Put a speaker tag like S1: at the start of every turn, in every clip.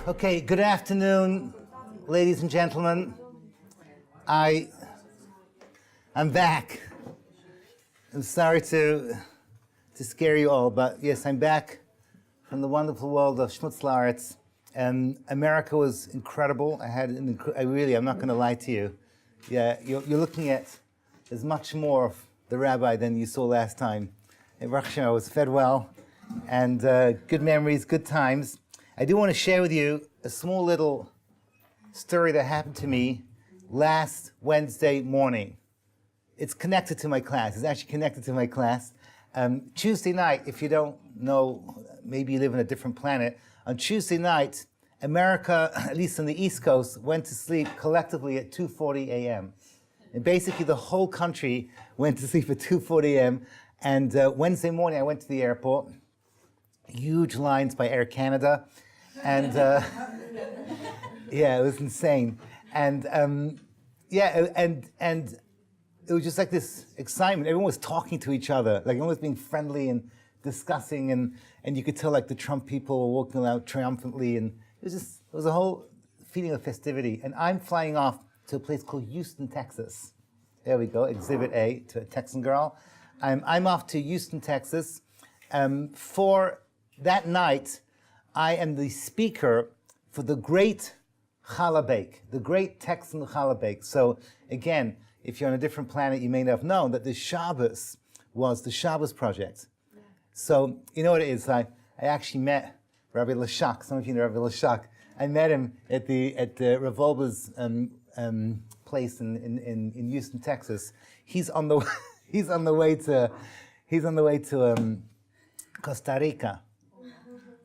S1: Okay, good afternoon, ladies and gentlemen. I'm back. I'm sorry to scare you all, but yes, I'm back from the wonderful world of Schmutzlaritz. America was incredible. I'm not going to lie to you. Yeah, you're looking at as much more of the Rabbi than you saw last time. At Baruch Hashem, I was fed well, and good memories, good times. I do want to share with you a small little story that happened to me last Wednesday morning. It's connected to my class. It's actually connected to my class. Tuesday night, if you don't know, maybe you live on a different planet. On Tuesday night, America, at least on the East Coast, went to sleep collectively at 2:40 a.m. And basically the whole country went to sleep at 2:40 a.m. And Wednesday morning, I went to the airport. Huge lines by Air Canada. And yeah, it was insane. And and it was just like this excitement. Everyone was talking to each other, like everyone was being friendly and discussing, and you could tell like the Trump people were walking out triumphantly, and it was a whole feeling of festivity. And I'm flying off to a place called Houston, Texas. There we go, Exhibit A to a Texan girl. I'm off to Houston, Texas. For that night, I am the speaker for the great challah bake, the great Texan challah bake. So again, if you're on a different planet, you may not have known that the Shabbos was the Shabbos project. So you know what it is. I actually met Rabbi Lashak. Some of you know Rabbi Lashak. I met him at Revolver's place in Houston, Texas. He's on the way to Costa Rica.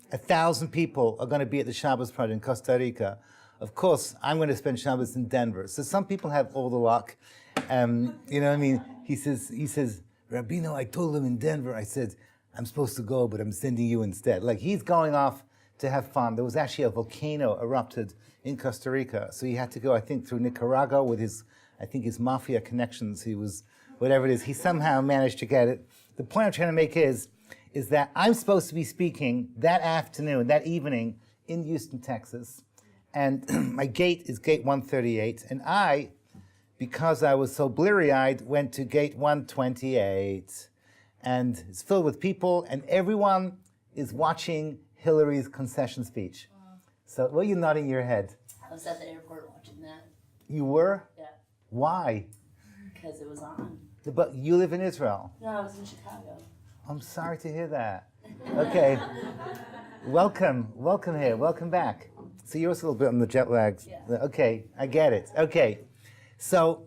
S1: 1,000 people are going to be at the Shabbos project in Costa Rica. Of course, I'm going to spend Shabbos in Denver. So some people have all the luck. You know what I mean? He says, Rabino, I told him in Denver, I said, I'm supposed to go, but I'm sending you instead. Like, he's going off to have fun. There was actually a volcano erupted in Costa Rica. So he had to go, I think, through Nicaragua with his mafia connections. He was, whatever it is, he somehow managed to get it. The point I'm trying to make is that I'm supposed to be speaking that afternoon, that evening, in Houston, Texas. And my gate is gate 138. And I, because I was so bleary-eyed, went to gate 128. And it's filled with people, and everyone is watching Hillary's concession speech. So, what are you nodding your head?
S2: I was at the airport watching that.
S1: You were?
S2: Yeah.
S1: Why?
S2: Because it was on.
S1: But you live in Israel.
S2: No, I was in Chicago.
S1: I'm sorry to hear that. Okay. Welcome here. Welcome back. So you're also a little bit on the jet lag.
S2: Yeah.
S1: Okay, I get it. Okay. So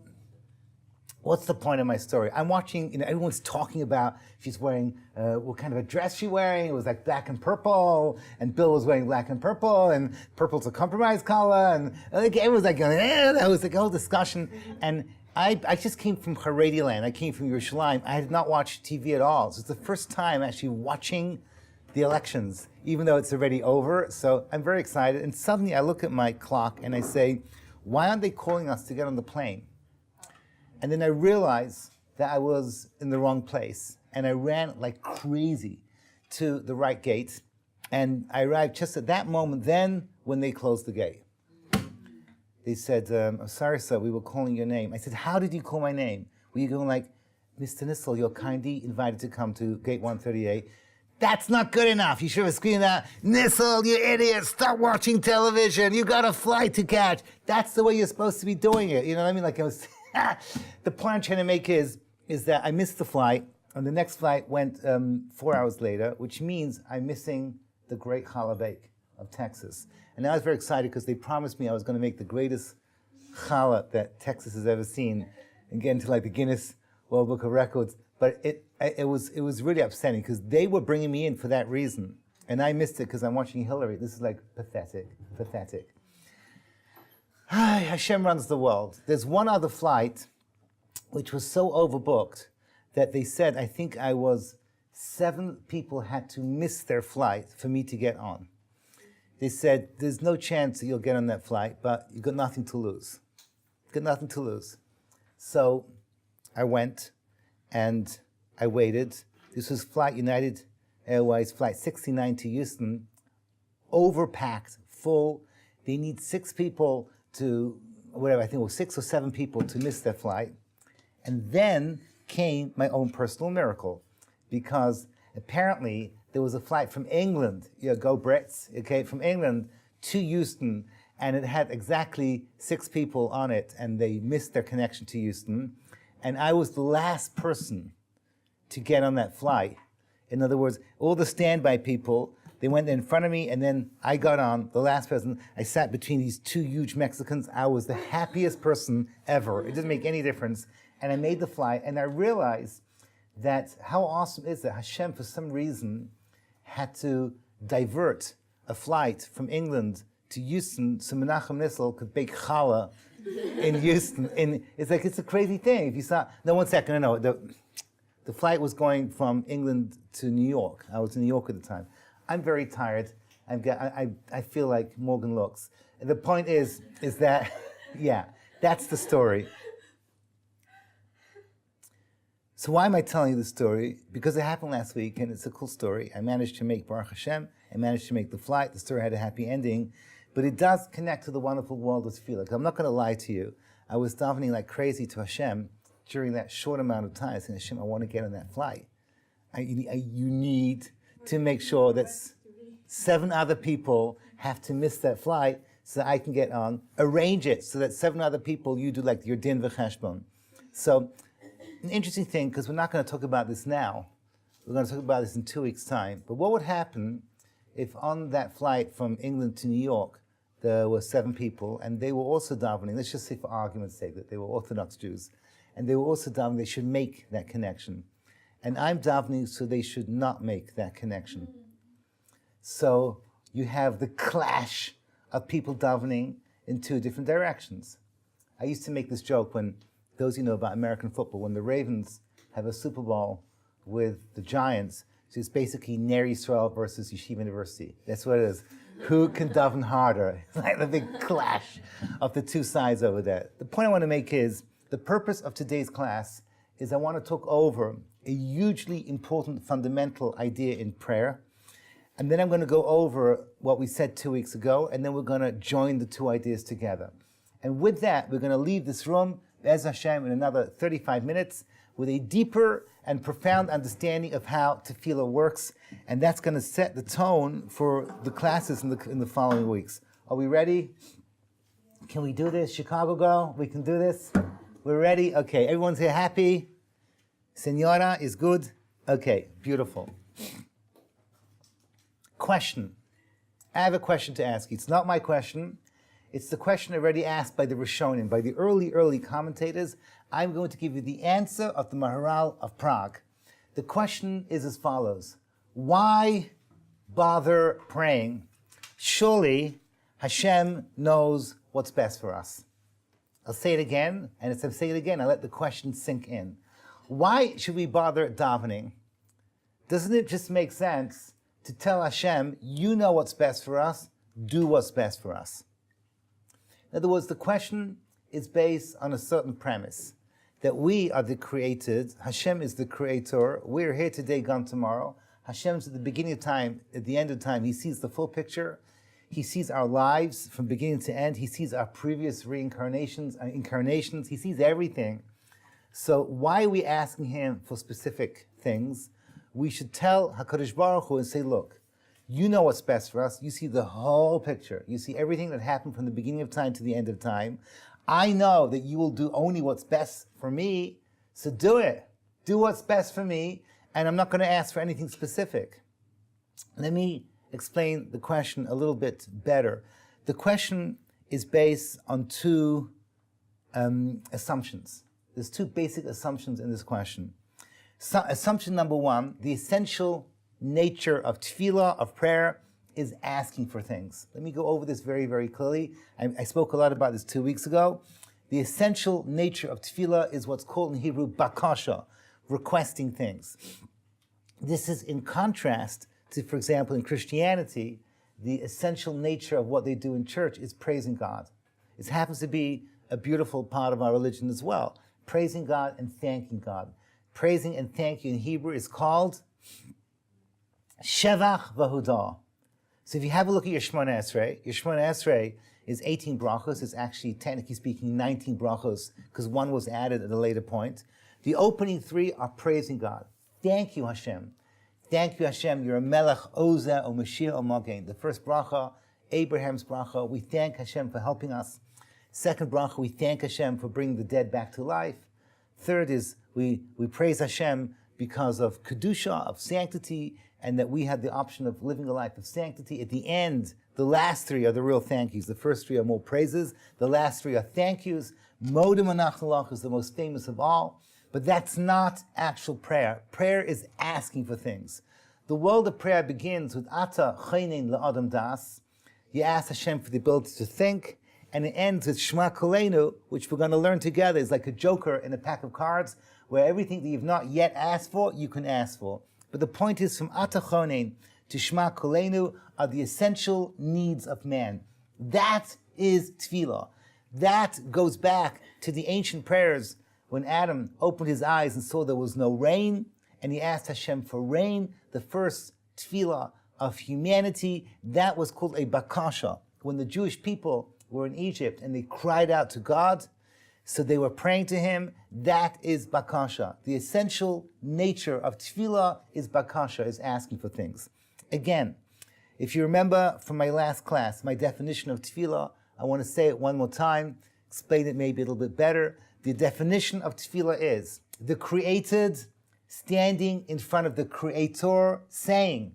S1: what's the point of my story? I'm watching, everyone's talking about she's wearing, what kind of a dress she's wearing. It was like black and purple, and Bill was wearing black and purple's a compromise color, and like, everyone was like, that was like a whole discussion. And I just came from Haredi land. I came from Yerushalayim. I had not watched TV at all. So it's the first time actually watching the elections, even though it's already over. So I'm very excited. And suddenly I look at my clock and I say, why aren't they calling us to get on the plane? And then I realized that I was in the wrong place. And I ran like crazy to the right gate. And I arrived just at that moment then when they closed the gate. They said, I'm sorry, sir, we were calling your name. I said, how did you call my name? Were you going like, Mr. Nissel, you're kindly invited to come to gate 138. That's not good enough. You should have screamed out, Nissel, you idiot, stop watching television. You got a flight to catch. That's the way you're supposed to be doing it. You know what I mean? Like, it was the point I'm trying to make is that I missed the flight, and the next flight went 4 hours later, which means I'm missing the great challah bake of Texas. And I was very excited because they promised me I was going to make the greatest challah that Texas has ever seen and get into like the Guinness World Book of Records. But it was really upsetting because they were bringing me in for that reason. And I missed it because I'm watching Hillary. This is like pathetic. Hashem runs the world. There's one other flight which was so overbooked that they said, I think 7 people had to miss their flight for me to get on. They said, there's no chance that you'll get on that flight, but you've got nothing to lose. So I went and I waited. This was United Airways Flight 69 to Houston, overpacked, full. They need 6 people to, whatever, I think it was 6 or 7 people to miss their flight. And then came my own personal miracle, because apparently there was a flight from England, go Brits, okay, from England to Houston, and it had exactly 6 people on it, and they missed their connection to Houston. And I was the last person to get on that flight. In other words, all the standby people, they went in front of me, and then I got on, the last person. I sat between these 2 huge Mexicans. I was the happiest person ever. It didn't make any difference. And I made the flight, and I realized that how awesome is that Hashem, for some reason, had to divert a flight from England to Houston so Menachem Nissel could bake challah in Houston. And it's like, it's a crazy thing. If you saw, no, 1 second, no, the flight was going from England to New York. I was in New York at the time. I'm very tired. I feel like Morgan looks. The point is that, yeah, that's the story. So why am I telling you this story? Because it happened last week, and it's a cool story. I managed to make Baruch Hashem. I managed to make the flight. The story had a happy ending. But it does connect to the wonderful world of tefillah. I'm not going to lie to you. I was davening like crazy to Hashem during that short amount of time, saying, Hashem, I want to get on that flight. You need to make sure that 7 other people have to miss that flight so that I can get on. Arrange it so that 7 other people, you do like your din v'cheshbon. So, an interesting thing, because we're not going to talk about this now. We're going to talk about this in 2 weeks' time. But what would happen if on that flight from England to New York, there were 7 people, and they were also davening, let's just say for argument's sake that they were Orthodox Jews, and they were also davening, they should make that connection. And I'm davening so they should not make that connection. So you have the clash of people davening in 2 different directions. I used to make this joke when, those you know about American football, when the Ravens have a Super Bowl with the Giants, so it's basically Ner Yisrael versus Yeshiva University. That's what it is. Who can daven harder? It's like the big clash of the 2 sides over there. The point I want to make is, the purpose of today's class is I want to talk over a hugely important fundamental idea in prayer. And then I'm going to go over what we said 2 weeks ago, and then we're going to join the 2 ideas together. And with that, we're going to leave this room, Be'ez Hashem, in another 35 minutes with a deeper and profound understanding of how tefillah works. And that's going to set the tone for the classes in the following weeks. Are we ready? Can we do this? Chicago girl, we can do this? We're ready? Okay, everyone's here happy? Senora is good? Okay, beautiful. Question. I have a question to ask you. It's not my question. It's the question already asked by the Rishonim, by the early commentators. I'm going to give you the answer of the Maharal of Prague. The question is as follows. Why bother praying? Surely Hashem knows what's best for us. I'll say it again, and as I say it again, I'll let the question sink in. Why should we bother davening? Doesn't it just make sense to tell Hashem, you know what's best for us, do what's best for us? In other words, the question is based on a certain premise, that we are the created, Hashem is the creator, we're here today, gone tomorrow. Hashem's at the beginning of time, at the end of time, He sees the full picture. He sees our lives from beginning to end. He sees our previous reincarnations, incarnations. He sees everything. So why are we asking Him for specific things? We should tell HaKadosh Baruch Hu and say, look, you know what's best for us. You see the whole picture. You see everything that happened from the beginning of time to the end of time. I know that you will do only what's best for me, so do it. Do what's best for me, and I'm not going to ask for anything specific. Let me explain the question a little bit better. The question is based on 2 assumptions. There's 2 basic assumptions in this question. So, assumption number 1, the essential nature of tefillah, of prayer, is asking for things. Let me go over this very, very clearly. I spoke a lot about this 2 weeks ago. The essential nature of tefillah is what's called in Hebrew bakasha, requesting things. This is in contrast to, for example, in Christianity, the essential nature of what they do in church is praising God. It happens to be a beautiful part of our religion as well. Praising God and thanking God. Praising and thank you in Hebrew is called Shevach Vahudah. So if you have a look at your Shemona Esrei is 18 brachos. It's actually, technically speaking, 19 brachos, because one was added at a later point. The opening 3 are praising God. Thank you, Hashem. Thank you, Hashem. You're a Melech, Oza, O Mashiach, O Magen. The first bracha, Abraham's bracha. We thank Hashem for helping us. Second bracha, we thank Hashem for bringing the dead back to life. Third is we praise Hashem because of Kedusha, of sanctity, and that we had the option of living a life of sanctity. At the end, the last 3 are the real thank yous. The first 3 are more praises. The last 3 are thank yous. Modem Anachnalach is the most famous of all. But that's not actual prayer. Prayer is asking for things. The world of prayer begins with Ata Chaynein La'adam Das. You ask Hashem for the ability to think, and it ends with Shema Koleinu, which we're going to learn together is like a joker in a pack of cards, where everything that you've not yet asked for, you can ask for. But the point is, from Ata Chaynein to Shema Koleinu are the essential needs of man. That is tefillah. That goes back to the ancient prayers when Adam opened his eyes and saw there was no rain, and he asked Hashem for rain, the first tefillah of humanity, that was called a bakasha. When the Jewish people were in Egypt and they cried out to God, so they were praying to him, that is bakasha. The essential nature of tefillah is bakasha, is asking for things. Again, if you remember from my last class, my definition of tefillah, I want to say it one more time, explain it maybe a little bit better. The definition of tefillah is the created standing in front of the creator saying,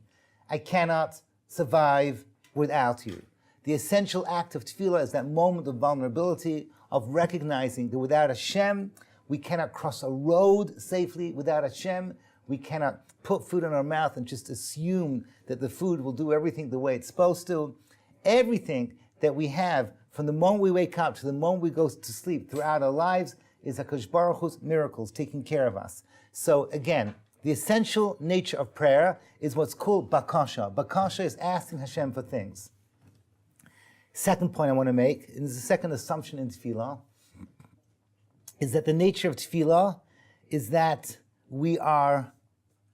S1: I cannot survive without you. The essential act of tefillah is that moment of vulnerability, of recognizing that without Hashem, we cannot cross a road safely. Without Hashem, we cannot put food in our mouth and just assume that the food will do everything the way it's supposed to. Everything that we have from the moment we wake up to the moment we go to sleep throughout our lives is HaKadosh Baruch Hu's miracles taking care of us. So again, the essential nature of prayer is what's called bakasha. Bakasha is asking Hashem for things. Second point I want to make, and this is the second assumption in tefillah, is that the nature of tefillah is that we are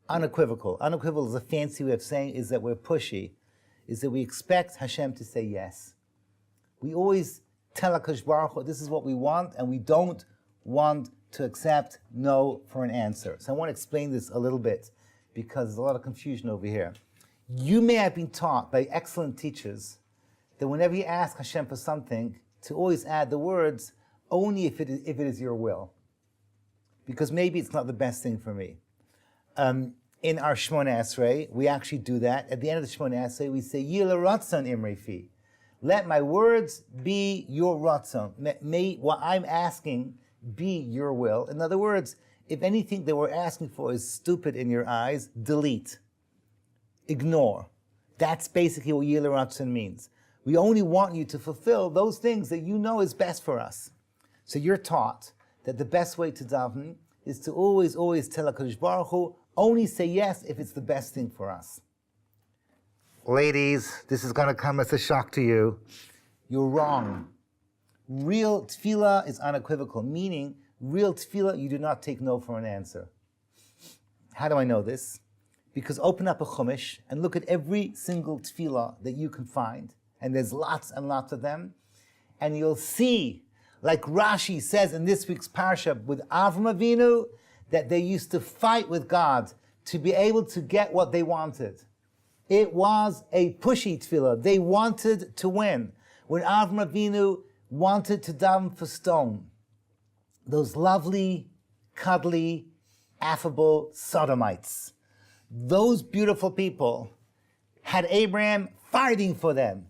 S1: unequivocal. Unequivocal is a fancy way of saying is that we're pushy, is that we expect Hashem to say yes. We always tell HaKadosh Baruch Hu, this is what we want, and we don't want to accept no for an answer. So I want to explain this a little bit, because there's a lot of confusion over here. You may have been taught by excellent teachers that whenever you ask Hashem for something, to always add the words, only if it is your will. Because maybe it's not the best thing for me. In our Shemona Esrei, we actually do that. At the end of the Shemona Esrei, we say, Yila Ratzon Imrei Fi. Let my words be your Ratzon. May what I'm asking be your will. In other words, if anything that we're asking for is stupid in your eyes, delete. Ignore. That's basically what Yila Ratzon means. We only want you to fulfill those things that you know is best for us. So you're taught that the best way to daven is to always tell HaKadosh Baruch Hu, only say yes if it's the best thing for us. Ladies, this is going to come as a shock to you. You're wrong. Real tefillah is unequivocal, meaning real tefillah, you do not take no for an answer. How do I know this? Because open up a chumash and look at every single tefillah that you can find, and there's lots and lots of them, and you'll see, like Rashi says in this week's parsha with Avram Avinu, that they used to fight with God to be able to get what they wanted. It was a pushy tefillah. They wanted to win. When Avram Avinu wanted to daven for stone, those lovely, cuddly, affable Sodomites, those beautiful people had Abraham fighting for them.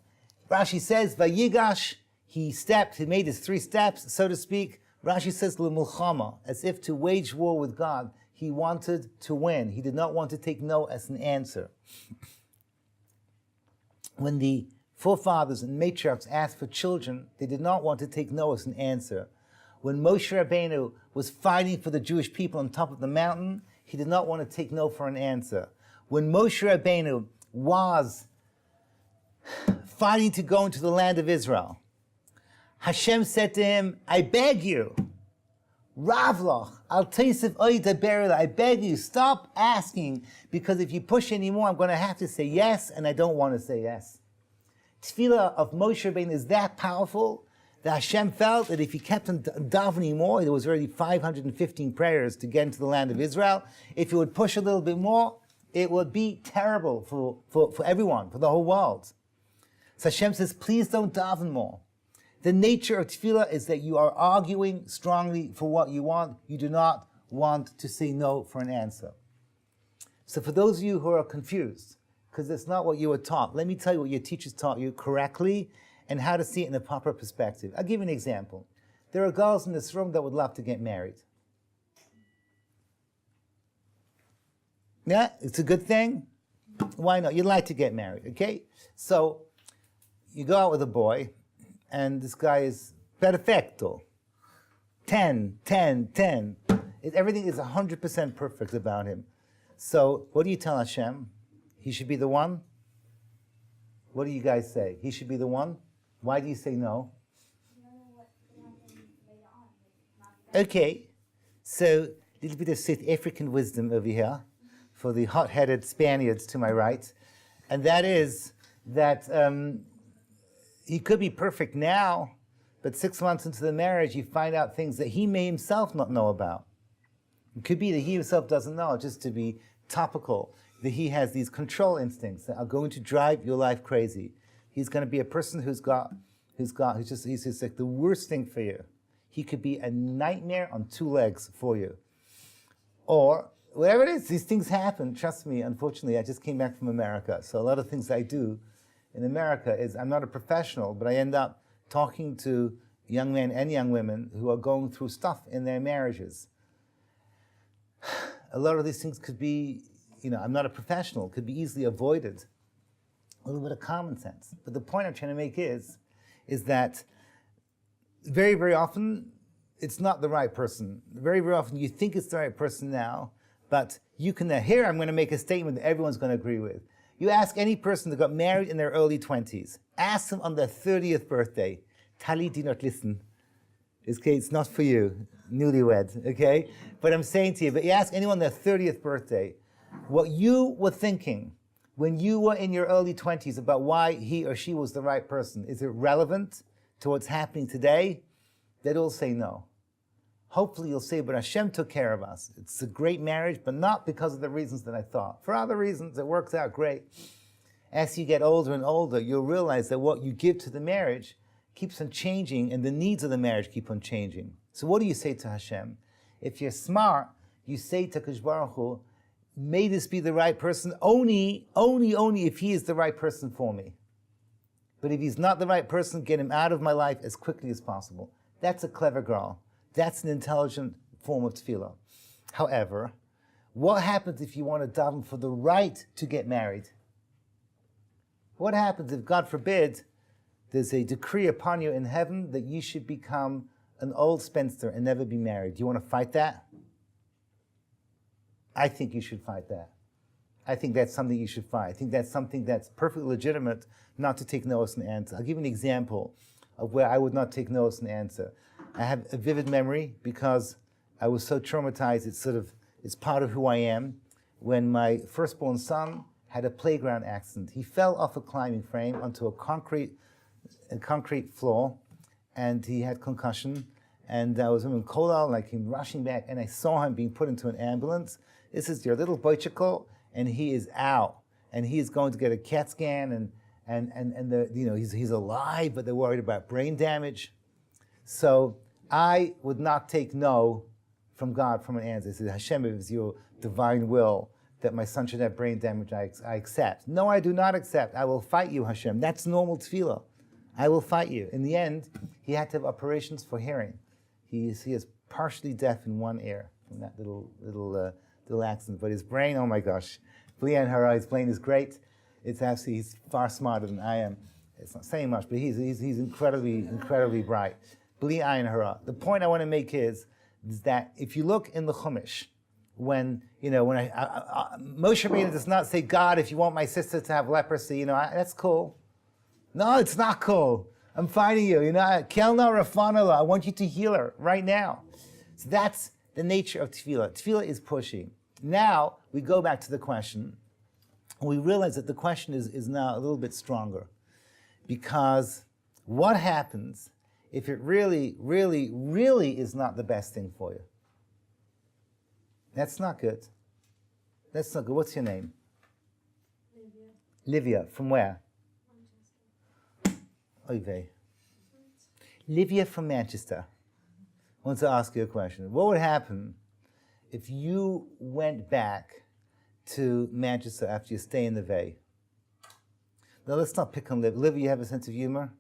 S1: Rashi says, Vayigash, he made his 3 steps, so to speak. Rashi says, L'mulchama, as if to wage war with God. He wanted to win. He did not want to take no as an answer. When the forefathers and matriarchs asked for children, they did not want to take no as an answer. When Moshe Rabbeinu was fighting for the Jewish people on top of the mountain, he did not want to take no for an answer. When Moshe Rabbeinu was fighting to go into the land of Israel, Hashem said to him, I beg you, Ravloch, Al Teisiv Oidaberila, I beg you, stop asking, because if you push anymore, I'm going to have to say yes, and I don't want to say yes. tefillah of Moshe Rabbeinu is that powerful that Hashem felt that if he kept on davening more, there was already 515 prayers to get into the land of Israel. If he would push a little bit more, it would be terrible for everyone, for the whole world. So Hashem says, please don't daven more. The nature of tefillah is that you are arguing strongly for what you want. You do not want to say no for an answer. So for those of you who are confused, because it's not what you were taught, let me tell you what your teachers taught you correctly and how to see it in a proper perspective. I'll give you an example. There are girls in this room that would love to get married. Yeah, it's a good thing. Why not? You'd like to get married, okay? So you go out with a boy, and this guy is perfecto. 10, 10, 10. Everything is 100% perfect about him. So what do you tell Hashem? He should be the one? What do you guys say? He should be the one? Why do you say no? Okay, so a little bit of South African wisdom over here for the hot-headed Spaniards to my right, and that is that he could be perfect now, but 6 months into the marriage, you find out things that he may himself not know about. It could be that he himself doesn't know, just to be topical, that he has these control instincts that are going to drive your life crazy. He's going to be a person who's just like the worst thing for you. He could be a nightmare on 2 legs for you. Or whatever it is, these things happen. Trust me, unfortunately, I just came back from America. So a lot of things I do in America is, I'm not a professional, but I end up talking to young men and young women who are going through stuff in their marriages. A lot of these things could be, I'm not a professional, could be easily avoided. A little bit of common sense. But the point I'm trying to make is that very, very often, it's not the right person. Very, very often, you think it's the right person now, but you can, here I'm going to make a statement that everyone's going to agree with. You ask any person that got married in their early 20s, ask them on their 30th birthday, Tali, do not listen. It's not for you, newlywed, okay? But I'm saying to you, but you ask anyone their 30th birthday, what you were thinking when you were in your early 20s about why he or she was the right person, is it relevant to what's happening today? They'd all say no. Hopefully you'll say, but Hashem took care of us. It's a great marriage, but not because of the reasons that I thought. For other reasons, it works out great. As you get older and older, you'll realize that what you give to the marriage keeps on changing, and the needs of the marriage keep on changing. So what do you say to Hashem? If you're smart, you say to Kadosh Baruch Hu, may this be the right person, only if he is the right person for me. But if he's not the right person, get him out of my life as quickly as possible. That's a clever girl. That's an intelligent form of tefillah. However, what happens if you want to daven for the right to get married? What happens if, God forbid, there's a decree upon you in heaven that you should become an old spinster and never be married? Do you want to fight that? I think you should fight that. I think that's something you should fight. I think that's something that's perfectly legitimate not to take no as an answer. I'll give you an example of where I would not take no as an answer. I have a vivid memory because I was so traumatized, it's part of who I am. When my firstborn son had a playground accident, he fell off a climbing frame onto a concrete floor, and he had concussion. And I was in Kolal, and I came rushing back, and I saw him being put into an ambulance. This is your little boychiko, and he is out, and he is going to get a CAT scan, he's alive, but they're worried about brain damage. So I would not take no from God from an answer. I said, Hashem, if it's your divine will that my son should have brain damage, I accept. No, I do not accept. I will fight you, Hashem. That's normal tefillah. I will fight you. In the end, he had to have operations for hearing. He is partially deaf in one ear from that little accident. But his brain, oh my gosh, Bli Ayin Hara, his brain is great. He's far smarter than I am. It's not saying much, but he's incredibly bright. Bli Ayin Hara. The point I want to make is that if you look in the Chumash, when Moshe Rabbeinu does not say, God, if you want my sister to have leprosy, that's cool. No, it's not cool. I'm fighting you. Kelna Rafanala. I want you to heal her right now. So that's the nature of tefillah. Tefillah is pushing. Now we go back to the question. We realize that the question is now a little bit stronger. Because what happens if it really, really, really is not the best thing for you? That's not good. That's not good. What's your name? Livia. From where? Oy vey. Livia from Manchester. I want to ask you a question. What would happen if you went back to Manchester after you stay in the Vey? Now let's not pick on Liv. Liv, you have a sense of humor?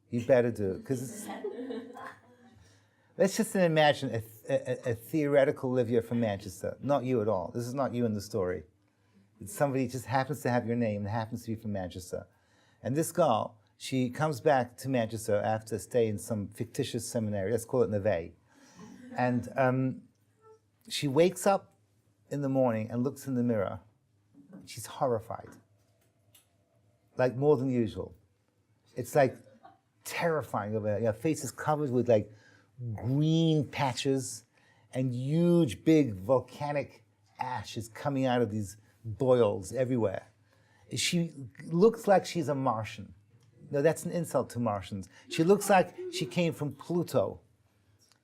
S1: You better do it. Because let's just imagine a theoretical Livia from Manchester. Not you at all. This is not you in the story. It's somebody who just happens to have your name and happens to be from Manchester. And this girl, she comes back to Manchester after staying in some fictitious seminary. Let's call it Neve. And she wakes up in the morning and looks in the mirror. She's horrified. Like more than usual. It's like terrifying of her. Her face is covered with like green patches and huge big volcanic ash is coming out of these boils everywhere. She looks like she's a Martian. No, that's an insult to Martians. She looks like she came from Pluto.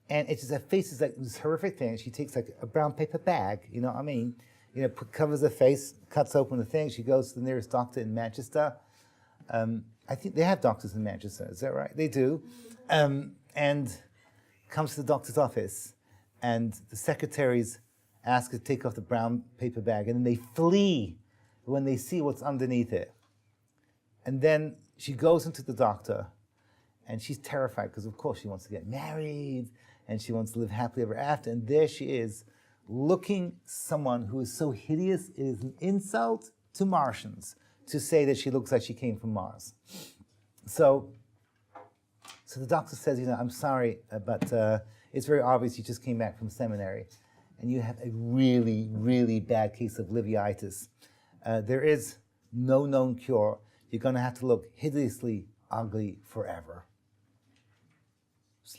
S1: And it's just, her face is like this horrific thing. She takes like a brown paper bag, you know what I mean? You know, covers her face, cuts open the thing. She goes to the nearest doctor in Manchester. I think they have doctors in Manchester, is that right? They do. And comes to the doctor's office. And the secretaries ask her to take off the brown paper bag. And then they flee when they see what's underneath it. And then she goes into the doctor. And she's terrified because, of course, she wants to get married. And she wants to live happily ever after. And there she is, looking someone who is so hideous, it is an insult to Martians to say that she looks like she came from Mars. So the doctor says, you know, I'm sorry, but it's very obvious you just came back from seminary. And you have a really, really bad case of liveitis. There is no known cure. You're going to have to look hideously ugly forever.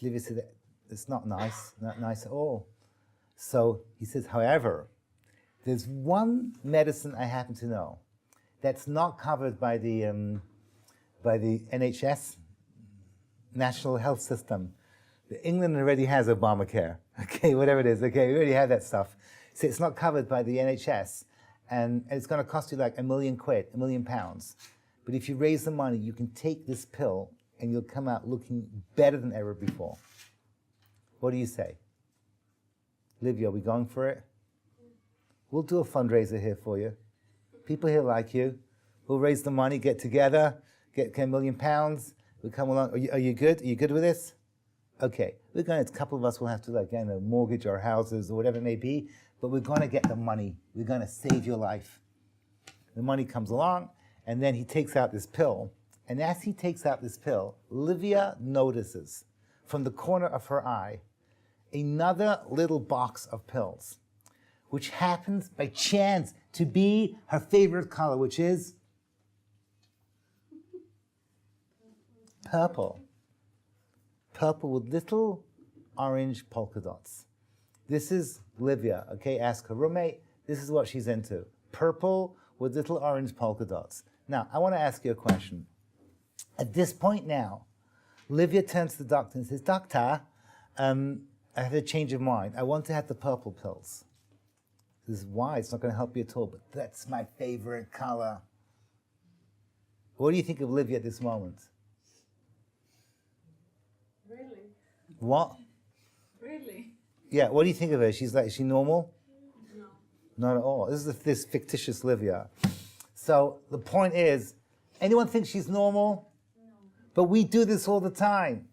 S1: Livia said, it's not nice at all. So he says, however, there's one medicine I happen to know that's not covered by the NHS, National Health System. England already has Obamacare, okay, whatever it is, okay, we already have that stuff. So it's not covered by the NHS, and it's going to cost you like £1 million, £1 million. But if you raise the money, you can take this pill, and you'll come out looking better than ever before. What do you say? Livia, are we going for it? We'll do a fundraiser here for you. People here like you. We'll raise the money, get together, get £1 million. We'll come along. Are you good? Are you good with this? Okay. A couple of us will have to like, you know, mortgage our houses or whatever it may be, but we're going to get the money. We're going to save your life. The money comes along, and then he takes out this pill. And as he takes out this pill, Livia notices from the corner of her eye another little box of pills, which happens by chance to be her favorite color, which is purple. Purple with little orange polka dots. This is Livia, okay? Ask her roommate. This is what she's into. Purple with little orange polka dots. Now, I want to ask you a question. At this point now, Livia turns to the doctor and says, Doctor, I have a change of mind. I want to have the purple pills. He says, why? It's not going to help you at all, but that's my favorite color. What do you think of Livia at this moment?
S3: Really?
S1: What?
S3: Really?
S1: Yeah, what do you think of her? Is she normal?
S3: No.
S1: Not at all. This is this fictitious Livia. So the point is, anyone think she's normal? No. But we do this all the time.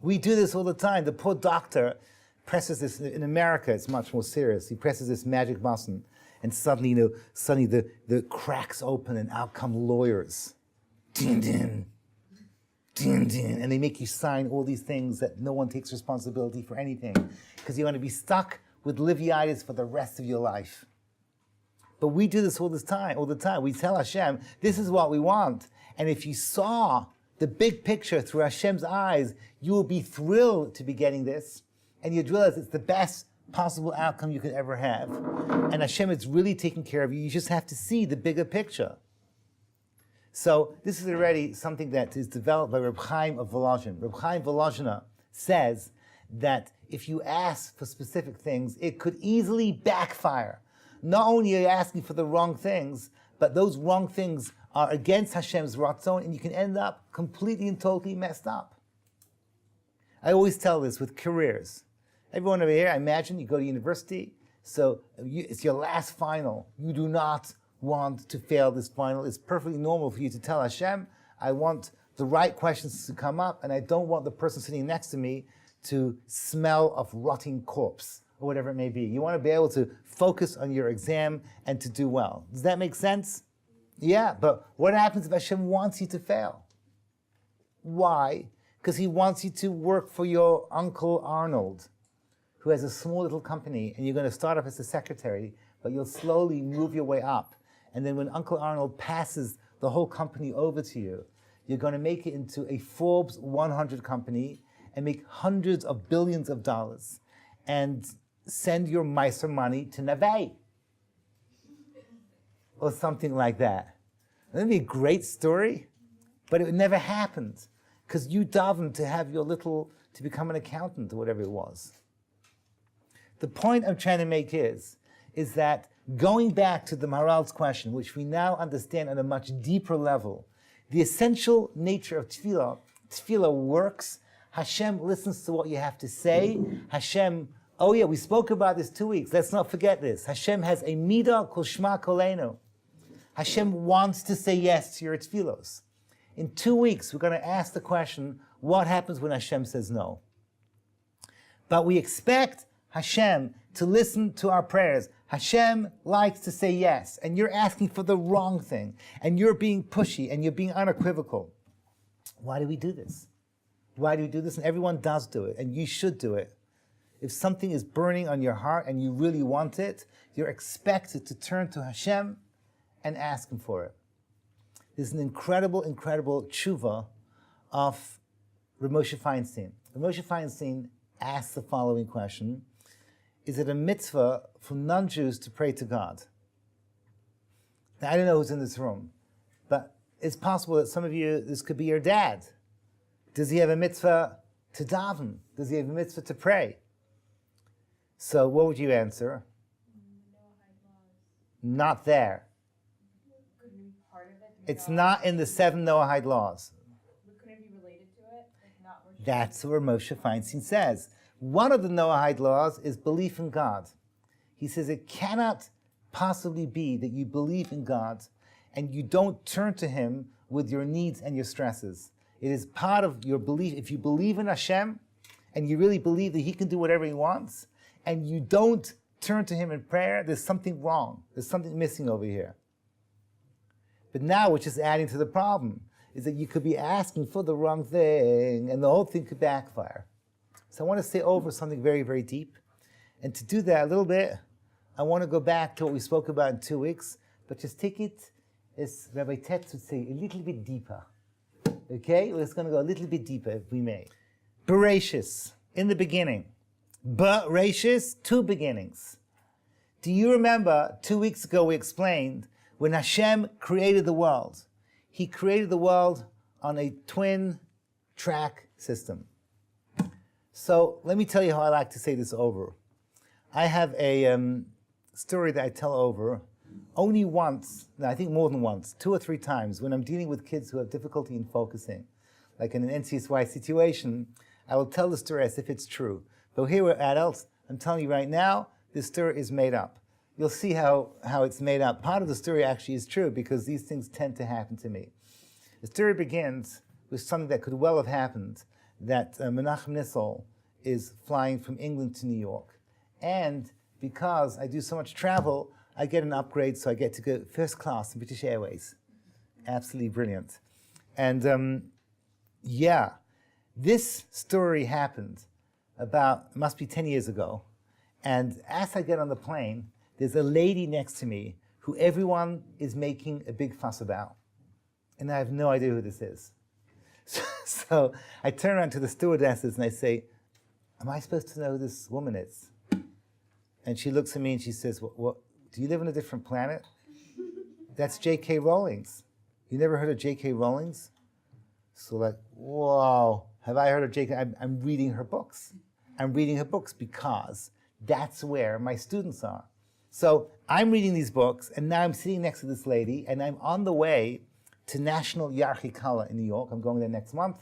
S1: We do this all the time. The poor doctor presses this, in America it's much more serious. He presses this magic button and suddenly, the cracks open and out come lawyers. Din, din. Din, din. And they make you sign all these things that no one takes responsibility for anything because you're going to be stuck with liveitis for the rest of your life. But we do this all the time. We tell Hashem, this is what we want. And if you saw the big picture through Hashem's eyes, you will be thrilled to be getting this. And you'd realize it's the best possible outcome you could ever have. And Hashem is really taking care of you. You just have to see the bigger picture. So this is already something that is developed by Reb Chaim of Volozhin. Reb Chaim Volozhina says that if you ask for specific things, it could easily backfire. Not only are you asking for the wrong things, but those wrong things are against Hashem's ratzon, and you can end up completely and totally messed up. I always tell this with careers. Everyone over here, I imagine you go to university, so it's your last final. You do not want to fail this final. It's perfectly normal for you to tell Hashem, I want the right questions to come up, and I don't want the person sitting next to me to smell of rotting corpse, or whatever it may be. You want to be able to focus on your exam and to do well. Does that make sense? Yeah, but what happens if Hashem wants you to fail? Why? Because he wants you to work for your Uncle Arnold, who has a small little company, and you're going to start off as a secretary, but you'll slowly move your way up. And then when Uncle Arnold passes the whole company over to you, you're going to make it into a Forbes 100 company and make hundreds of billions of dollars and send your miser money to Navay or something like that. That'd be a great story, but it never happened because you davened to have to become an accountant or whatever it was. The point I'm trying to make is that going back to the Maharal's question, which we now understand on a much deeper level, the essential nature of tefillah works. Hashem listens to what you have to say. Hashem, oh yeah, we spoke about this 2 weeks. Let's not forget this. Hashem has a midah kol shma kolenu. Hashem wants to say yes to your tefillos. In 2 weeks, we're going to ask the question, what happens when Hashem says no? But we expect Hashem to listen to our prayers. Hashem likes to say yes, and you're asking for the wrong thing, and you're being pushy, and you're being unequivocal. Why do we do this? Why do we do this? And everyone does do it, and you should do it. If something is burning on your heart and you really want it, you're expected to turn to Hashem and ask Him for it. There's an incredible, incredible tshuva of Rav Moshe Feinstein. Rav Moshe Feinstein asked the following question: is it a mitzvah for non-Jews to pray to God? Now, I don't know who's in this room, but it's possible that some of you, this could be your dad. Does he have a mitzvah to daven? Does he have a mitzvah to pray? So what would you answer? Not there. It's not in the 7 Noahide laws.
S4: Couldn't it be related to it? Like not worship?
S1: That's what Moshe Feinstein says. One of the Noahide laws is belief in God. He says it cannot possibly be that you believe in God and you don't turn to Him with your needs and your stresses. It is part of your belief. If you believe in Hashem and you really believe that He can do whatever He wants and you don't turn to Him in prayer, there's something wrong. There's something missing over here. But now we're just adding to the problem, is that you could be asking for the wrong thing and the whole thing could backfire. So I want to say over something very, very deep. And to do that a little bit, I want to go back to what we spoke about in 2 weeks, but just take it, as Rabbi Tetz would say, a little bit deeper. Okay? We're just going to go a little bit deeper, if we may. Bereshis, in the beginning. Bereshis, 2 beginnings. Do you remember 2 weeks ago we explained when Hashem created the world, He created the world on a twin-track system. So let me tell you how I like to say this over. I have a story that I tell over only once, no, I think more than once, 2 or 3 times, when I'm dealing with kids who have difficulty in focusing. Like in an NCSY situation, I will tell the story as if it's true. But here we're adults, I'm telling you right now, this story is made up. You'll see how it's made up. Part of the story actually is true because these things tend to happen to me. The story begins with something that could well have happened, that Menachem Nissel is flying from England to New York. And because I do so much travel, I get an upgrade, so I get to go first class in British Airways. Absolutely brilliant. And this story happened about, must be 10 years ago. And as I get on the plane, there's a lady next to me who everyone is making a big fuss about. And I have no idea who this is. So I turn around to the stewardesses and I say, am I supposed to know who this woman is? And she looks at me and she says, what, do you live on a different planet? That's J.K. Rowling's. You never heard of J.K. Rowling's? So like, whoa, have I heard of J.K.? I'm reading her books. I'm reading her books because that's where my students are. So I'm reading these books, and now I'm sitting next to this lady, and I'm on the way to National Yarchikala in New York. I'm going there next month.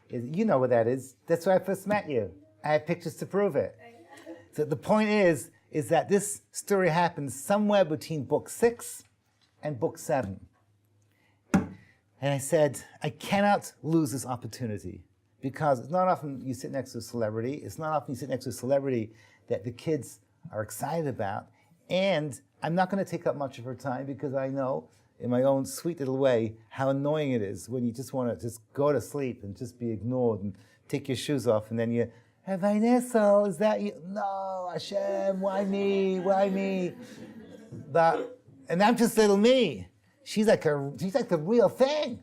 S1: You know what that is. That's where I first met you. I have pictures to prove it. So the point is that this story happens somewhere between book 6 and book 7. And I said, I cannot lose this opportunity, because it's not often you sit next to a celebrity. It's not often you sit next to a celebrity that the kids are excited about. And I'm not going to take up much of her time, because I know in my own sweet little way how annoying it is when you just want to just go to sleep and just be ignored and take your shoes off, and then you, Rabbi Nissel, is that you? No, Hashem, why me? Why me? And I'm just little me. She's like the real thing.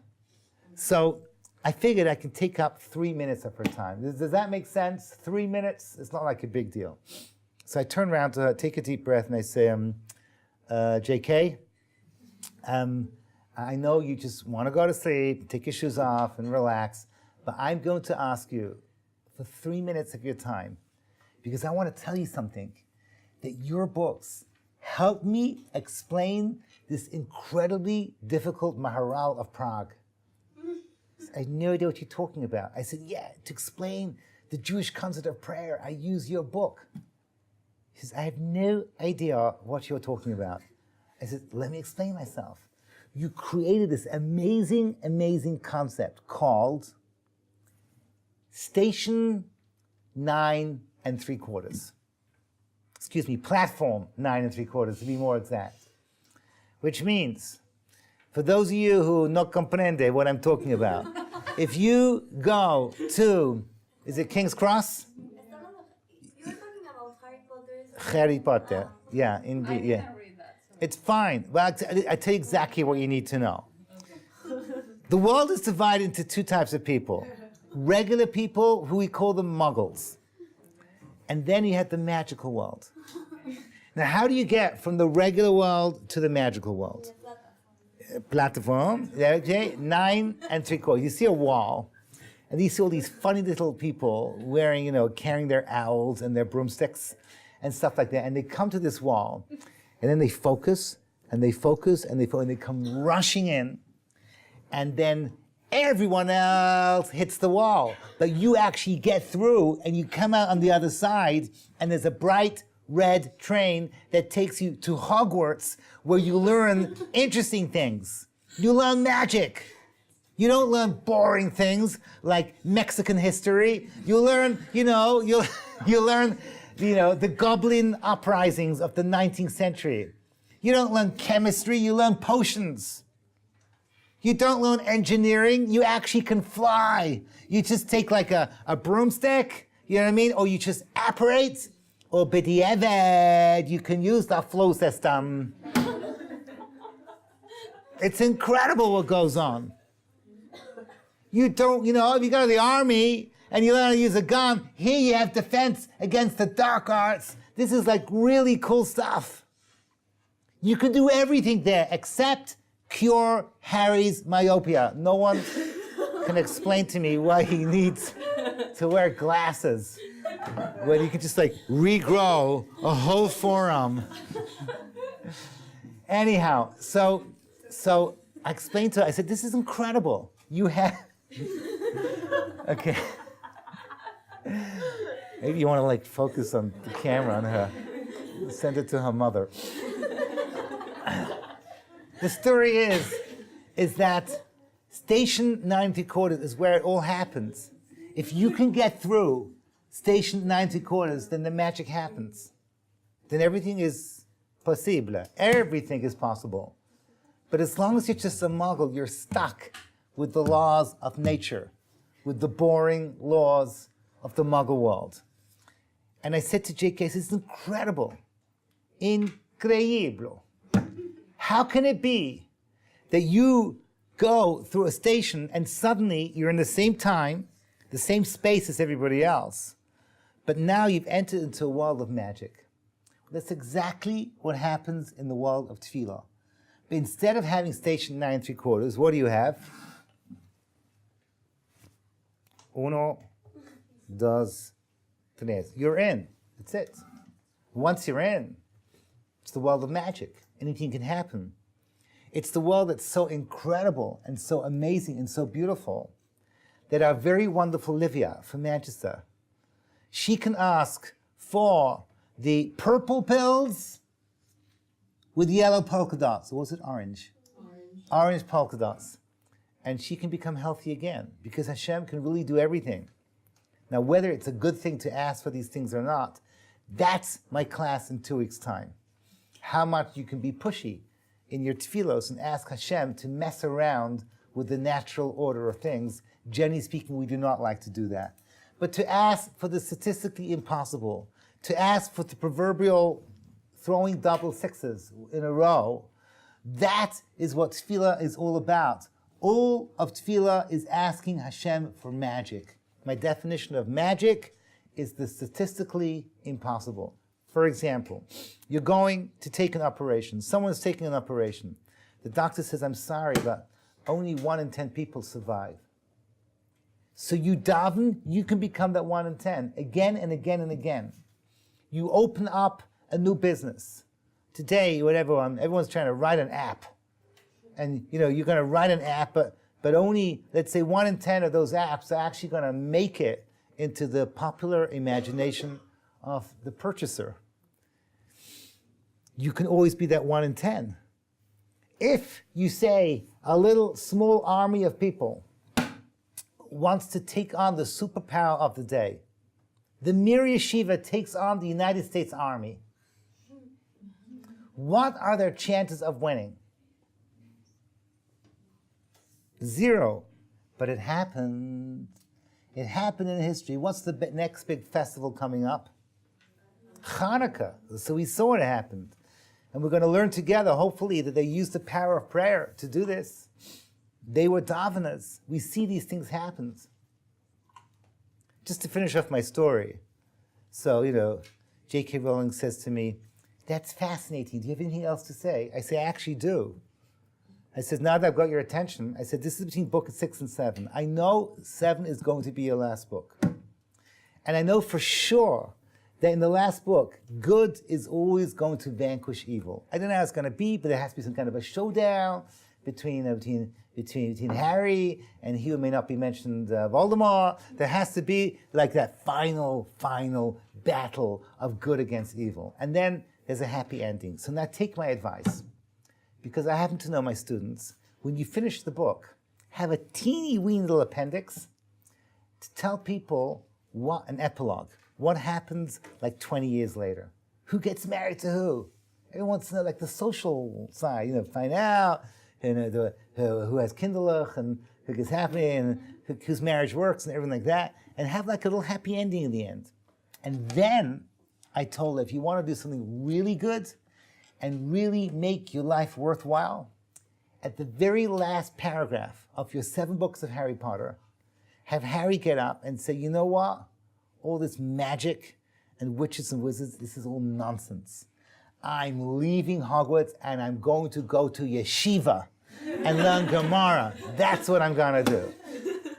S1: So I figured I could take up 3 minutes of her time. Does that make sense? 3 minutes? It's not like a big deal. So I turn around to her, take a deep breath, and I say, JK, I know you just want to go to sleep, take your shoes off and relax, but I'm going to ask you for 3 minutes of your time, because I want to tell you something, that your books help me explain this incredibly difficult Maharal of Prague. I had no idea what you're talking about. I said, yeah, to explain the Jewish concept of prayer, I use your book. He says, I have no idea what you're talking about. I said, let me explain myself. You created this amazing, amazing concept called Station 9 3/4. Excuse me, Platform 9 3/4 to be more exact. Which means, for those of you who no comprende what I'm talking about, if you go to, is it King's Cross?
S5: You're talking about Harry
S1: Harry Potter, yeah, indeed, yeah.
S3: Read that, so.
S1: It's fine. Well, I tell you exactly what you need to know. The world is divided into 2 types of people. Regular people, who we call them muggles. And then you have the magical world. Now, how do you get from the regular world to the magical world? Platform, okay, 9 3/4. You see a wall, and you see all these funny little people wearing, carrying their owls and their broomsticks and stuff like that. And they come to this wall, and then they focus, and they focus, and they come rushing in, and then everyone else hits the wall. But you actually get through, and you come out on the other side, and there's a bright red train that takes you to Hogwarts, where you learn interesting things. You learn magic. You don't learn boring things like Mexican history. You learn, you learn, the goblin uprisings of the 19th century. You don't learn chemistry, you learn potions. You don't learn engineering, you actually can fly. You just take like a broomstick, you know what I mean? Or you just apparate, or b'diavad, you can use the flow system. It's incredible what goes on. You don't, if you go to the army and you learn how to use a gun, here you have defense against the dark arts. This is like really cool stuff. You can do everything there except cure Harry's myopia. No one can explain to me why he needs to wear glasses when you can just regrow a whole forearm. Anyhow, so I explained to her, I said, this is incredible. You have, okay. Maybe you want to focus on the camera on her. Send it to her mother. The story is that Station 9 3/4 is where it all happens. If you can get through Station 9 3/4, then the magic happens. Then everything is possible. Everything is possible. But as long as you're just a muggle, you're stuck with the laws of nature, with the boring laws of the muggle world. And I said to JK, this is incredible. Increíble. How can it be that you go through a station and suddenly you're in the same time, the same space as everybody else, but now you've entered into a world of magic? That's exactly what happens in the world of tefillah. Instead of having station 9 3/4, what do you have? Uno, dos, tres. You're in. That's it. Once you're in, it's the world of magic. Anything can happen. It's the world that's so incredible and so amazing and so beautiful that our very wonderful Livia from Manchester, she can ask for the purple pills with yellow polka dots. Or was it orange? Orange polka dots. And she can become healthy again because Hashem can really do everything. Now, whether it's a good thing to ask for these things or not, that's my class in 2 weeks' time. How much you can be pushy in your tefillos and ask Hashem to mess around with the natural order of things. Generally speaking, we do not like to do that. But to ask for the statistically impossible, to ask for the proverbial throwing double sixes in a row, that is what tefillah is all about. All of tefillah is asking Hashem for magic. My definition of magic is the statistically impossible. For example, you're going to take an operation. Someone's taking an operation. The doctor says, I'm sorry, but only 1 in 10 people survive. So you daven, you can become that 1 in 10, again and again and again. You open up a new business. Today, everyone's trying to write an app. And you're going to write an app, but only, let's say, 1 in 10 of those apps are actually going to make it into the popular imagination of the purchaser. You can always be that 1 in 10. If you say a little small army of people wants to take on the superpower of the day, the Mir Yeshiva takes on the United States Army, what are their chances of winning? 0. But it happened. It happened in history. What's the next big festival coming up? Hanukkah. So we saw it happened. And we're going to learn together, hopefully, that they used the power of prayer to do this. They were daveners. We see these things happen. Just to finish off my story. So, J.K. Rowling says to me, that's fascinating. Do you have anything else to say? I say, I actually do. I said, now that I've got your attention, I said, this is between book 6 and 7. I know 7 is going to be your last book. And I know for sure that in the last book, good is always going to vanquish evil. I don't know how it's going to be, but there has to be some kind of a showdown between Harry and he who may not be mentioned, Voldemort. There has to be like that final battle of good against evil. And then there's a happy ending. So now take my advice. Because I happen to know my students, when you finish the book, have a teeny weeny little appendix to tell people an epilogue. What happens like 20 years later? Who gets married to who? Everyone wants to know like the social side, find out who has kinderlich and who gets happy and whose marriage works and everything like that, and have like a little happy ending in the end. And then I told her, if you want to do something really good, and really make your life worthwhile, at the very last paragraph of your 7 books of Harry Potter, have Harry get up and say, you know what? All this magic and witches and wizards, this is all nonsense. I'm leaving Hogwarts and I'm going to go to yeshiva and learn Gemara. That's what I'm going to do.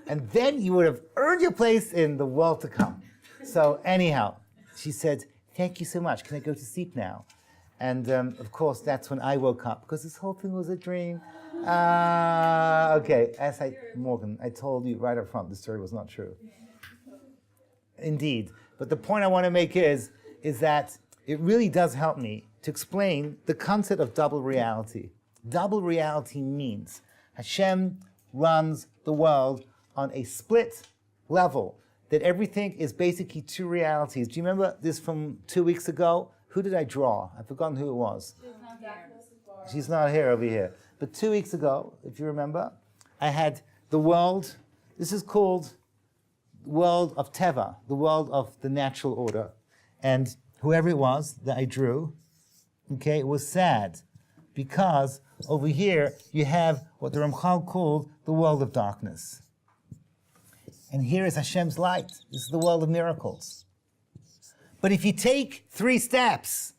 S1: And then you would have earned your place in the world to come. So anyhow, she said, thank you so much. Can I go to sleep now? And of course, that's when I woke up, because this whole thing was a dream. Okay, Morgan, I told you right up front, the story was not true. Indeed. But the point I want to make is that it really does help me to explain the concept of double reality. Double reality means Hashem runs the world on a split level, that everything is basically 2 realities. Do you remember this from 2 weeks ago? Who did I draw? I've forgotten who it was. She's not here over here. But 2 weeks ago, if you remember, I had the world. This is called the world of Teva, the world of the natural order. And whoever it was that I drew, it was sad. Because over here, you have what the Ramchal called the world of darkness. And here is Hashem's light. This is the world of miracles. But if you take 3 steps,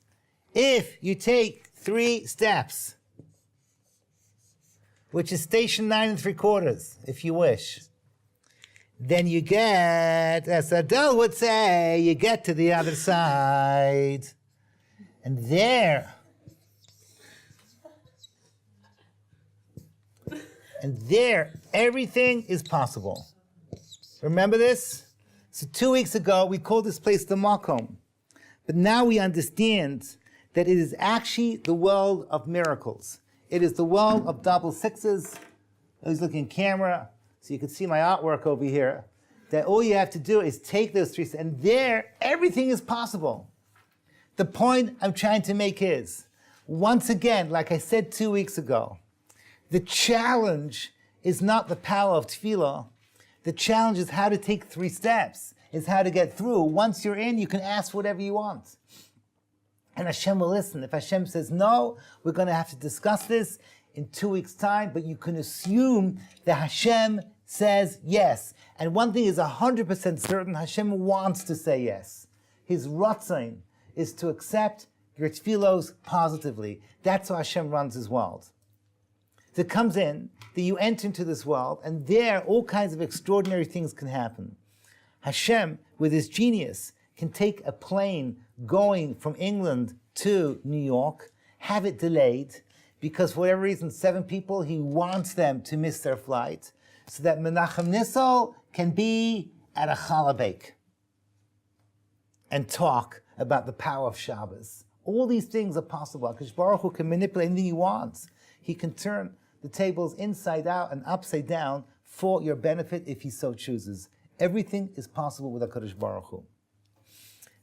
S1: which is station 9 3/4, if you wish. Then you get, as Adele would say, you get to the other side. And there, everything is possible. Remember this? So 2 weeks ago, we called this place the Menachem. But now we understand that it is actually the world of miracles. It is the world of double sixes. I was looking camera, so you can see my artwork over here. That all you have to do is take those three, and there, everything is possible. The point I'm trying to make is, once again, like I said 2 weeks ago, the challenge is not the power of tefillah. The challenge is how to take 3 steps, is how to get through. Once you're in, you can ask whatever you want. And Hashem will listen. If Hashem says no, we're going to have to discuss this in 2 weeks' time, but you can assume that Hashem says yes. And one thing is 100% certain, Hashem wants to say yes. His ratzon is to accept your tefillos positively. That's how Hashem runs his world. So it comes in, that you enter into this world, and there all kinds of extraordinary things can happen. Hashem, with his genius, can take a plane going from England to New York, have it delayed, because for whatever reason, 7 people, he wants them to miss their flight, so that Menachem Nissel can be at a challah bake and talk about the power of Shabbos. All these things are possible. Because Baruch Hu can manipulate anything he wants. He can turn the tables inside out and upside down for your benefit if he so chooses. Everything is possible with HaKadosh Baruch Hu.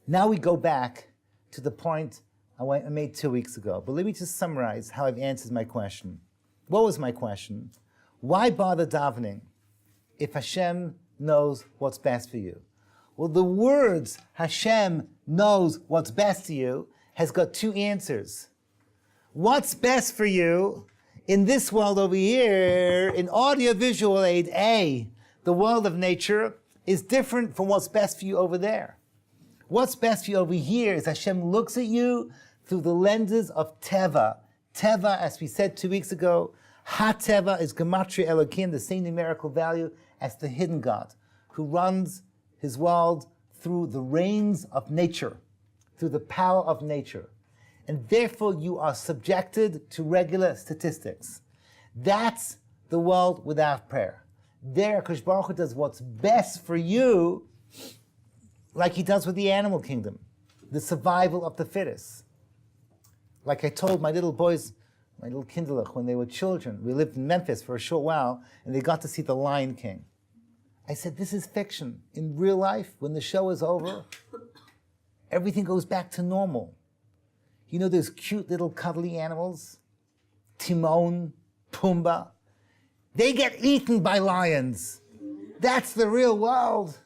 S1: Now we go back to the point I made 2 weeks ago. But let me just summarize how I've answered my question. What was my question? Why bother davening if Hashem knows what's best for you? Well, the words Hashem knows what's best for you has got 2 answers. What's best for you in this world over here, in audio-visual aid A, the world of nature, is different from what's best for you over there. What's best for you over here is Hashem looks at you through the lenses of Teva. Teva, as we said 2 weeks ago, Ha-Teva is Gematria Elokim, the same numerical value as the hidden God, who runs his world through the reins of nature, through the power of nature. And therefore you are subjected to regular statistics. That's the world without prayer. There, Kadosh Baruch Hu does what's best for you, like he does with the animal kingdom, the survival of the fittest. Like I told my little boys, my little kinderlich, when they were children, we lived in Memphis for a short while, and they got to see The Lion King. I said, this is fiction. In real life, when the show is over, everything goes back to normal. You know those cute little cuddly animals? Timon, Pumbaa. They get eaten by lions. That's the real world.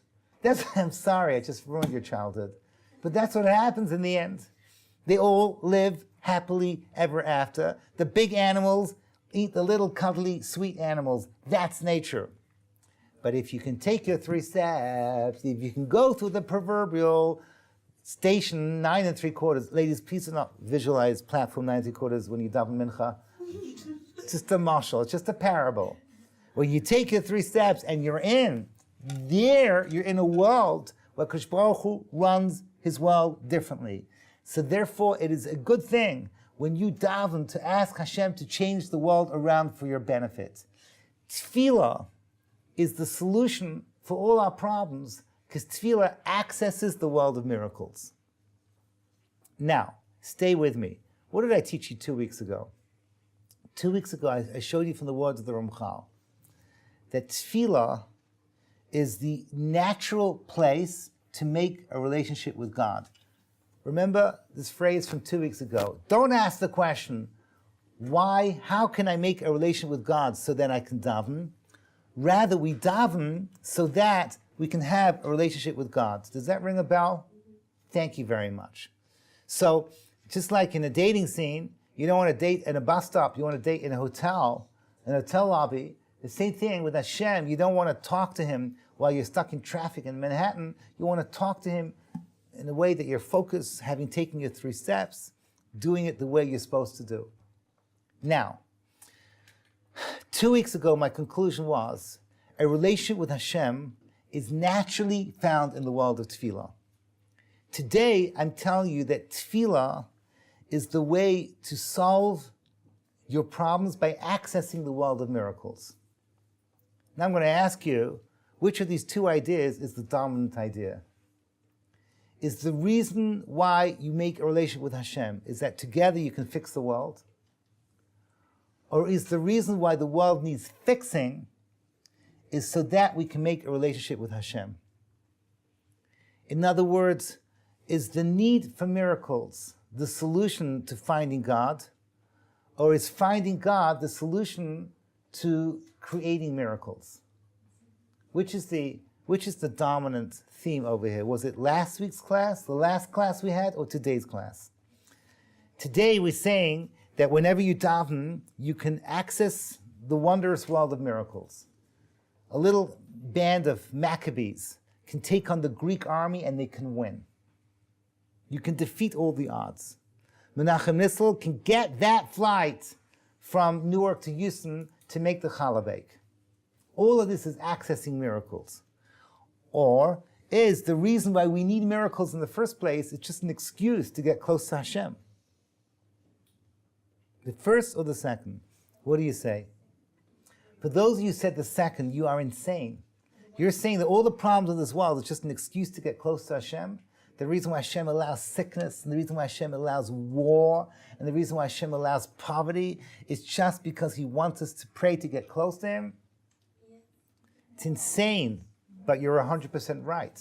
S1: I'm sorry, I just ruined your childhood. But that's what happens in the end. They all live happily ever after. The big animals eat the little cuddly, sweet animals. That's nature. But if you can take your 3 steps, if you can go through the proverbial station 9 3/4, ladies, please do not visualize platform 9 3/4 when you daven mincha. It's just a mashal, it's just a parable. When you take your 3 steps and you're in, there you're in a world where Kadosh Baruch Hu runs his world differently. So therefore, it is a good thing when you daven to ask Hashem to change the world around for your benefit. Tefillah is the solution for all our problems, because tefillah accesses the world of miracles. Now, stay with me. What did I teach you 2 weeks ago? 2 weeks ago, I showed you from the words of the Ramchal that tefillah is the natural place to make a relationship with God. Remember this phrase from 2 weeks ago. Don't ask the question, why, how can I make a relation with God so that I can daven? Rather, we daven so that we can have a relationship with God. Does that ring a bell? Thank you very much. So, just like in a dating scene, you don't want to date in a bus stop, you want to date in a hotel lobby. The same thing with Hashem. You don't want to talk to him while you're stuck in traffic in Manhattan. You want to talk to him in a way that you're focused, having taken your 3 steps, doing it the way you're supposed to do. Now, 2 weeks ago, my conclusion was a relationship with Hashem is naturally found in the world of tefillah. Today, I'm telling you that tefillah is the way to solve your problems by accessing the world of miracles. Now I'm going to ask you, which of these two ideas is the dominant idea? Is the reason why you make a relationship with Hashem is that together you can fix the world? Or is the reason why the world needs fixing is so that we can make a relationship with Hashem? In other words, is the need for miracles the solution to finding God? Or is finding God the solution to creating miracles? Which is the dominant theme over here? Was it last week's class, the last class we had, or today's class? Today we're saying that whenever you daven, you can access the wondrous world of miracles. A little band of Maccabees can take on the Greek army and they can win. You can defeat all the odds. Menachem Nissel can get that flight from Newark to Houston to make the challah bake. All of this is accessing miracles. Or is the reason why we need miracles in the first place, it's just an excuse to get close to Hashem? The first or the second? What do you say? For those of you who said the second, you are insane. You're saying that all the problems of this world is just an excuse to get close to Hashem. The reason why Hashem allows sickness, and the reason why Hashem allows war, and the reason why Hashem allows poverty is just because He wants us to pray to get close to Him. It's insane, but you're 100% right.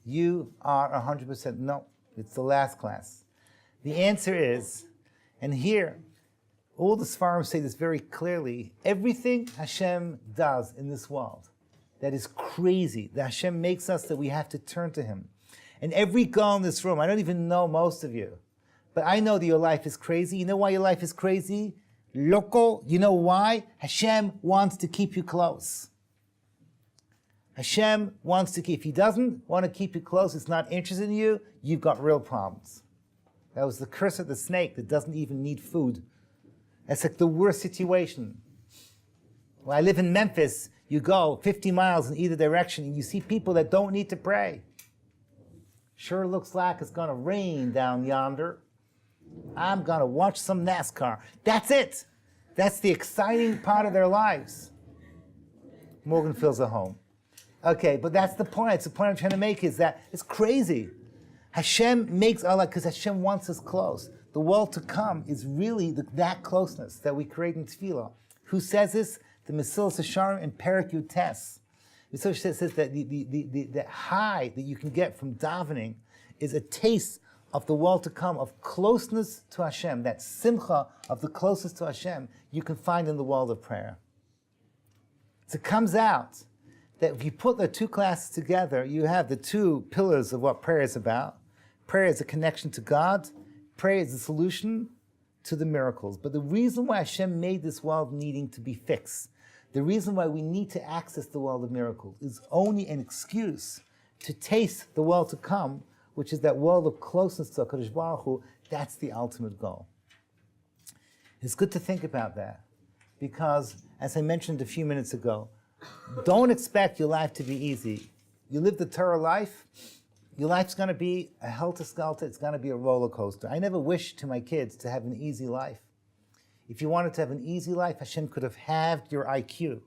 S1: You are 100%, no, it's the last class. The answer is, and here, all the Sfarim say this very clearly, everything Hashem does in this world that is crazy, that Hashem makes us that we have to turn to Him. And every girl in this room, I don't even know most of you, but I know that your life is crazy. You know why your life is crazy? Loco. You know why? Hashem wants to keep you close. Hashem wants to keep, if He doesn't want to keep you close, it's not interested in you, you've got real problems. That was the curse of the snake that doesn't even need food. That's like the worst situation. When I live in Memphis, you go 50 miles in either direction and you see people that don't need to pray. Sure looks like it's going to rain down yonder. I'm going to watch some NASCAR. That's it. That's the exciting part of their lives. Morgan feels at home. Okay, but that's the point. It's the point I'm trying to make is that it's crazy. Hashem makes Allah because Hashem wants us close. The world to come is really that closeness that we create in Tefillah. Who says this? The Mesilas Yesharim and Perek Yud Tes. It says that the high that you can get from davening is a taste of the world to come, of closeness to Hashem, that simcha of the closest to Hashem you can find in the world of prayer. So it comes out that if you put the two classes together, you have the two pillars of what prayer is about. Prayer is a connection to God. Prayer is the solution to the miracles. But the reason why Hashem made this world needing to be fixed, the reason why we need to access the world of miracles is only an excuse to taste the world to come, which is that world of closeness to HaKadosh Baruch Hu. That's the ultimate goal. It's good to think about that because, as I mentioned a few minutes ago, don't expect your life to be easy. You live the Torah life, your life's going to be a helter-skelter, it's going to be a roller coaster. I never wish to my kids to have an easy life. If you wanted to have an easy life, Hashem could have halved your IQ.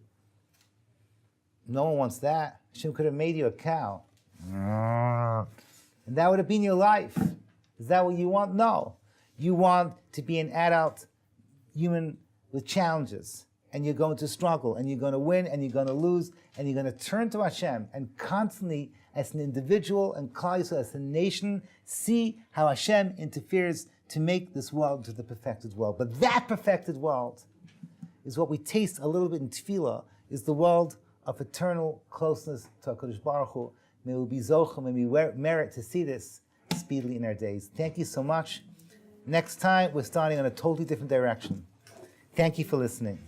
S1: No one wants that. Hashem could have made you a cow. And that would have been your life. Is that what you want? No. You want to be an adult human with challenges. And you're going to struggle. And you're going to win. And you're going to lose. And you're going to turn to Hashem. And constantly, as an individual and Klal Yisrael, as a nation, see how Hashem interferes to make this world into the perfected world. But that perfected world is what we taste a little bit in Tefillah, is the world of eternal closeness to HaKadosh Baruch Hu. May we be zochim, may we merit to see this speedily in our days. Thank you so much. Next time, we're starting on a totally different direction. Thank you for listening.